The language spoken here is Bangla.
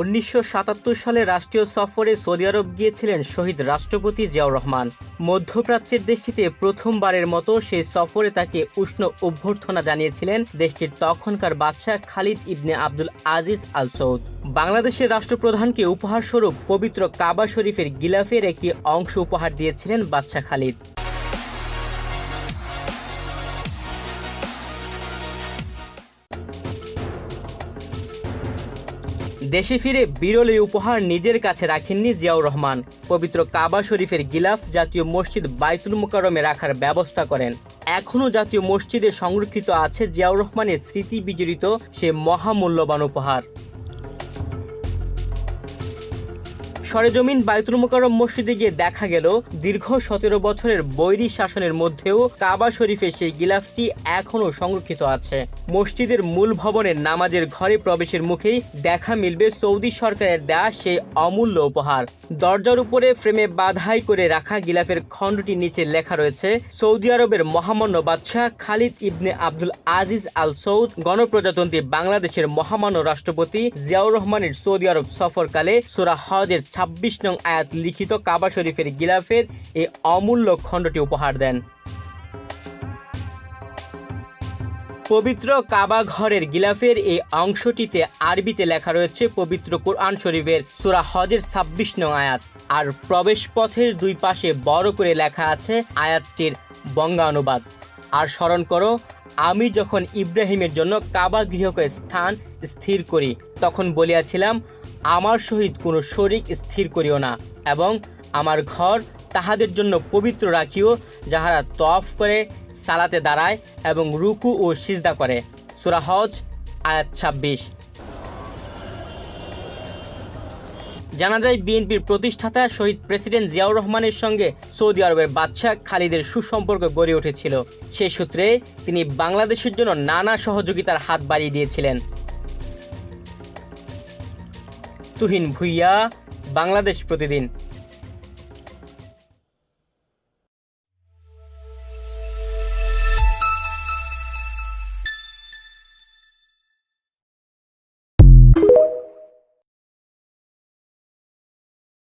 1977 সালে রাষ্ট্রীয় সফরে সৌদি আরব গিয়েছিলেন শহীদ রাষ্ট্রপতি জিয়াউর রহমান। মধ্যপ্রাচ্যের দেশটিতে প্রথমবারের মতো সেই সফরে তাকে উষ্ণ অভ্যর্থনা জানিয়েছিলেন দেশটির তখনকার বাদশাহ খালিদ ইবনে আব্দুল আজিজ আল সৌদ। বাংলাদেশের রাষ্ট্রপ্রধানকে উপহারস্বরূপ পবিত্র কাবা শরীফের গিলাফের একটি অংশ উপহার দিয়েছিলেন বাদশাহ খালিদ। দেশে ফিরে বিরল এই উপহার নিজের কাছে রাখেননি জিয়াউর রহমান। পবিত্র কাবা শরীফের গিলাফ জাতীয় মসজিদ বায়তুল মুকাররমে রাখার ব্যবস্থা করেন। এখনও জাতীয় মসজিদে সংরক্ষিত আছে জিয়াউর রহমানের স্মৃতি বিজড়িত সে মহামূল্যবান উপহার। সরেজমিন বায়তুল মুকাররম মসজিদে গিয়ে দেখা গেল দীর্ঘ 17 বছরের বৈরী শাসনের মধ্যেও কাবা শরীফের সেই গিলাফটি এখনও সংরক্ষিত আছে। মসজিদের মূল ভবনের নামাজের ঘরে প্রবেশের মুখেই দেখা মিলবে সৌদি সরকারের দেয়া সেই অমূল্য উপহার। দরজার উপরে ফ্রেমে বাধাই করে রাখা গিলাফের খণ্ডটির নিচে লেখা রয়েছে, সৌদি আরবের মহামান্য বাদশাহ খালিদ ইবনে আব্দুল আজিজ আল সৌদ গণপ্রজাতন্ত্রী বাংলাদেশের মহামান্য রাষ্ট্রপতি জিয়াউর রহমানের সৌদি আরব সফরকালে সূরা হজের 26 নং আয়াত লিখিত কাবা শরীফের গিলাফের এই অমূল্য খণ্ডটি উপহার দেন। পবিত্র কাবা ঘরের গিলাফের এই অংশটিতে আরবিতে লেখা রয়েছে পবিত্র কোরআন শরীফের সূরা হজের 26 নং আয়াত, আর প্রবেশ পথের দুই পাশে বড় করে লেখা আছে আয়াতটির বঙ্গানুবাদ। আর স্মরণ করো, আমি যখন ইব্রাহিমের জন্য কাবা গৃহকে স্থান স্থির করি, তখন বলিয়াছিলাম, আমার সহিত কোনো শরিক স্থির করিও না, এবং আমার ঘর তাহাদের জন্য পবিত্র রাখিও, যাহারা তওয়াফ করে, সালাতে দাঁড়ায় এবং রুকু ও সিজদা করে। সূরা হজ আয়াত 26। জানা যায়, বিএনপির প্রতিষ্ঠাতা শহীদ প্রেসিডেন্ট জিয়াউর রহমানের সঙ্গে সৌদি আরবের বাদশাহ খালিদের সুসম্পর্ক গড়ে উঠেছিল। সেই সূত্রে তিনি বাংলাদেশের জন্য নানা সহযোগিতার হাত বাড়িয়ে দিয়েছিলেন। তুহিন ভুইয়া, বাংলাদেশ প্রতিদিন।